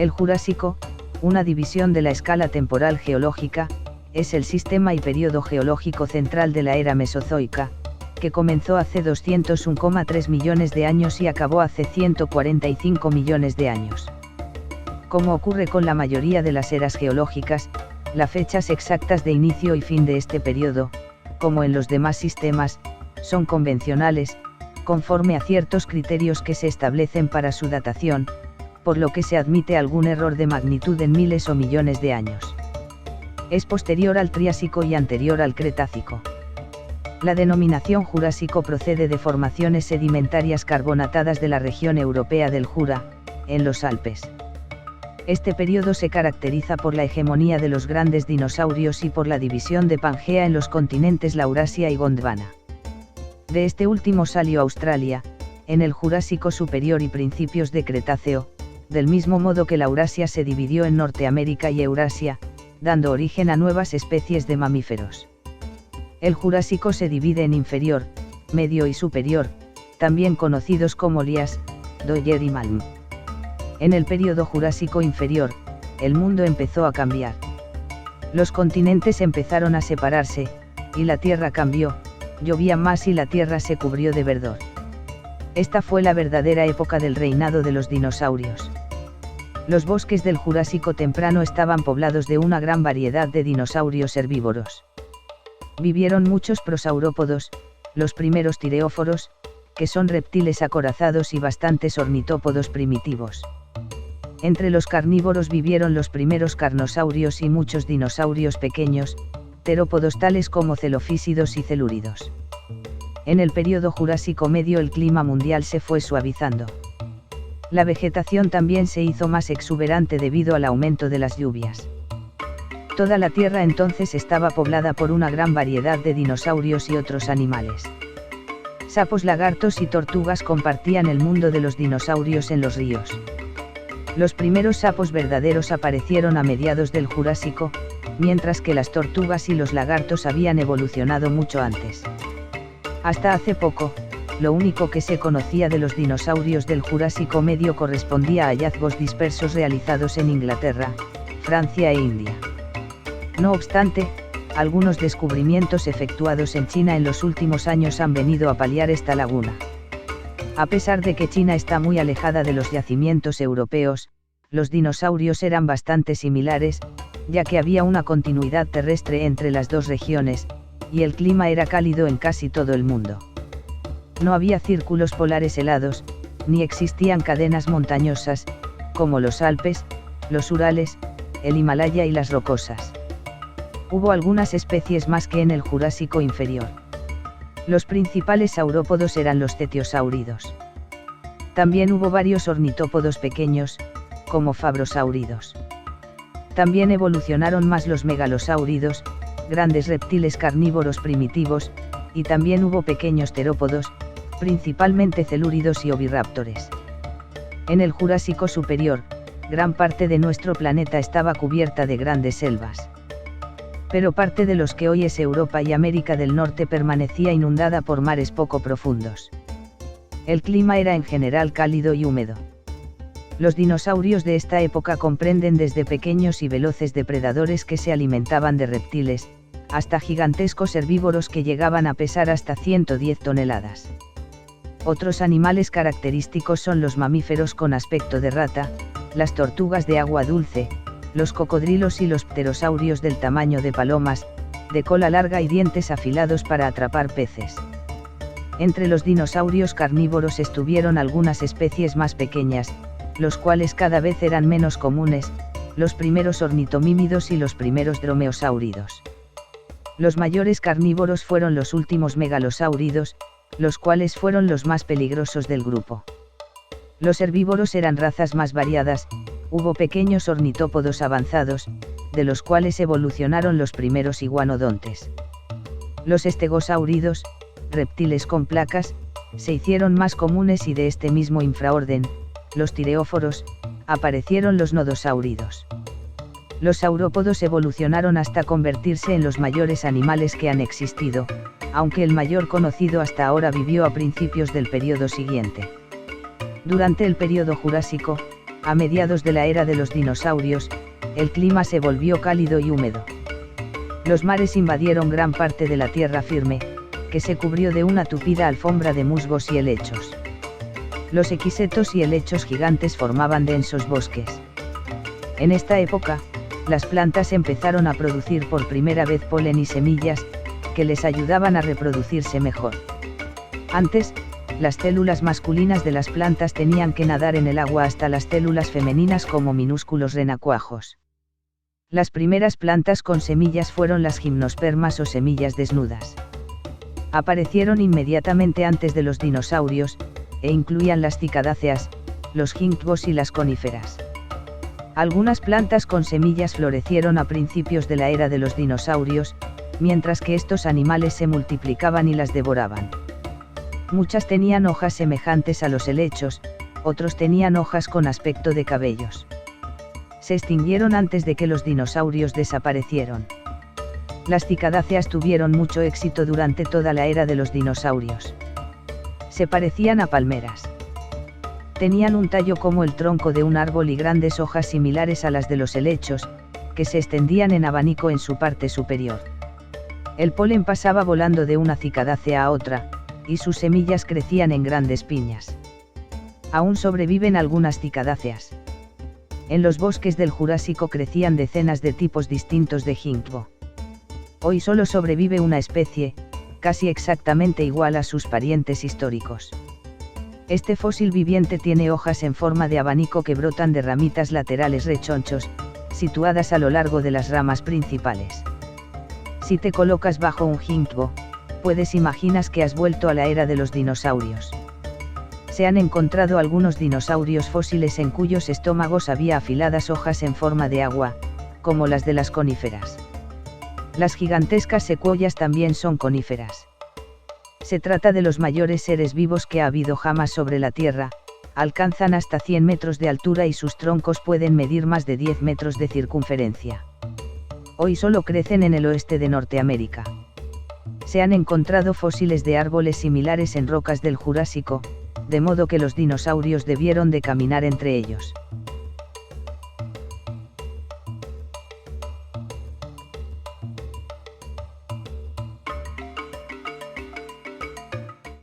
El Jurásico, una división de la escala temporal geológica, es el sistema y período geológico central de la era mesozoica, que comenzó hace 201,3 millones de años y acabó hace 145 millones de años. Como ocurre con la mayoría de las eras geológicas, las fechas exactas de inicio y fin de este periodo, como en los demás sistemas, son convencionales, conforme a ciertos criterios que se establecen para su datación, por lo que se admite algún error de magnitud en miles o millones de años. Es posterior al Triásico y anterior al Cretácico. La denominación Jurásico procede de formaciones sedimentarias carbonatadas de la región europea del Jura, en los Alpes. Este periodo se caracteriza por la hegemonía de los grandes dinosaurios y por la división de Pangea en los continentes Laurasia y Gondwana. De este último salió Australia, en el Jurásico superior y principios de Cretáceo, del mismo modo que Laurasia se dividió en Norteamérica y Eurasia, dando origen a nuevas especies de mamíferos. El Jurásico se divide en inferior, medio y superior, también conocidos como Lias, Dogger y Malm. En el período Jurásico inferior, el mundo empezó a cambiar. Los continentes empezaron a separarse, y la tierra cambió, llovía más y la tierra se cubrió de verdor. Esta fue la verdadera época del reinado de los dinosaurios. Los bosques del Jurásico temprano estaban poblados de una gran variedad de dinosaurios herbívoros. Vivieron muchos prosaurópodos, los primeros tireóforos, que son reptiles acorazados y bastantes ornitópodos primitivos. Entre los carnívoros vivieron los primeros carnosaurios y muchos dinosaurios pequeños, terópodos tales como celofísidos y celúridos. En el período Jurásico medio el clima mundial se fue suavizando. La vegetación también se hizo más exuberante debido al aumento de las lluvias. Toda la Tierra entonces estaba poblada por una gran variedad de dinosaurios y otros animales. Sapos, lagartos y tortugas compartían el mundo de los dinosaurios en los ríos. Los primeros sapos verdaderos aparecieron a mediados del Jurásico, mientras que las tortugas y los lagartos habían evolucionado mucho antes. Hasta hace poco, lo único que se conocía de los dinosaurios del Jurásico medio correspondía a hallazgos dispersos realizados en Inglaterra, Francia e India. No obstante, algunos descubrimientos efectuados en China en los últimos años han venido a paliar esta laguna. A pesar de que China está muy alejada de los yacimientos europeos, los dinosaurios eran bastante similares, ya que había una continuidad terrestre entre las dos regiones, y el clima era cálido en casi todo el mundo. No había círculos polares helados, ni existían cadenas montañosas, como los Alpes, los Urales, el Himalaya y las Rocosas. Hubo algunas especies más que en el Jurásico inferior. Los principales saurópodos eran los cetiosáuridos. También hubo varios ornitópodos pequeños, como fabrosáuridos. También evolucionaron más los megalosáuridos, grandes reptiles carnívoros primitivos, y también hubo pequeños terópodos, principalmente celúridos y ovirráptores. En el Jurásico superior, gran parte de nuestro planeta estaba cubierta de grandes selvas. Pero parte de los que hoy es Europa y América del Norte permanecía inundada por mares poco profundos. El clima era en general cálido y húmedo. Los dinosaurios de esta época comprenden desde pequeños y veloces depredadores que se alimentaban de reptiles, hasta gigantescos herbívoros que llegaban a pesar hasta 110 toneladas. Otros animales característicos son los mamíferos con aspecto de rata, las tortugas de agua dulce, los cocodrilos y los pterosaurios del tamaño de palomas, de cola larga y dientes afilados para atrapar peces. Entre los dinosaurios carnívoros estuvieron algunas especies más pequeñas, los cuales cada vez eran menos comunes, los primeros ornitomímidos y los primeros dromeosáuridos. Los mayores carnívoros fueron los últimos megalosáuridos, los cuales fueron los más peligrosos del grupo. Los herbívoros eran razas más variadas, hubo pequeños ornitópodos avanzados, de los cuales evolucionaron los primeros iguanodontes. Los estegosáuridos, reptiles con placas, se hicieron más comunes y de este mismo infraorden, los tireóforos, aparecieron los nodosáuridos. Los saurópodos evolucionaron hasta convertirse en los mayores animales que han existido, aunque el mayor conocido hasta ahora vivió a principios del período siguiente. Durante el período Jurásico, A mediados de la era de los dinosaurios, el clima se volvió cálido y húmedo. Los mares invadieron gran parte de la tierra firme, que se cubrió de una tupida alfombra de musgos y helechos. Los equisetos y helechos gigantes formaban densos bosques. En esta época, las plantas empezaron a producir por primera vez polen y semillas, que les ayudaban a reproducirse mejor. Antes, las células masculinas de las plantas tenían que nadar en el agua hasta las células femeninas como minúsculos renacuajos. Las primeras plantas con semillas fueron las gimnospermas o semillas desnudas. Aparecieron inmediatamente antes de los dinosaurios, e incluían las cicadáceas, los ginkgos y las coníferas. Algunas plantas con semillas florecieron a principios de la era de los dinosaurios, mientras que estos animales se multiplicaban y las devoraban. Muchas tenían hojas semejantes a los helechos, otros tenían hojas con aspecto de cabellos. Se extinguieron antes de que los dinosaurios desaparecieron. Las cicadáceas tuvieron mucho éxito durante toda la era de los dinosaurios. Se parecían a palmeras. Tenían un tallo como el tronco de un árbol y grandes hojas similares a las de los helechos, que se extendían en abanico en su parte superior. El polen pasaba volando de una cicadácea a otra, y sus semillas crecían en grandes piñas. Aún sobreviven algunas cicadáceas. En los bosques del Jurásico crecían decenas de tipos distintos de ginkgo. Hoy solo sobrevive una especie, casi exactamente igual a sus parientes históricos. Este fósil viviente tiene hojas en forma de abanico que brotan de ramitas laterales rechonchos, situadas a lo largo de las ramas principales. Si te colocas bajo un ginkgo, puedes imaginar que has vuelto a la era de los dinosaurios. Se han encontrado algunos dinosaurios fósiles en cuyos estómagos había afiladas hojas en forma de agua, como las de las coníferas. Las gigantescas secuoyas también son coníferas. Se trata de los mayores seres vivos que ha habido jamás sobre la Tierra, alcanzan hasta 100 metros de altura y sus troncos pueden medir más de 10 metros de circunferencia. Hoy solo crecen en el oeste de Norteamérica. Se han encontrado fósiles de árboles similares en rocas del Jurásico, de modo que los dinosaurios debieron de caminar entre ellos.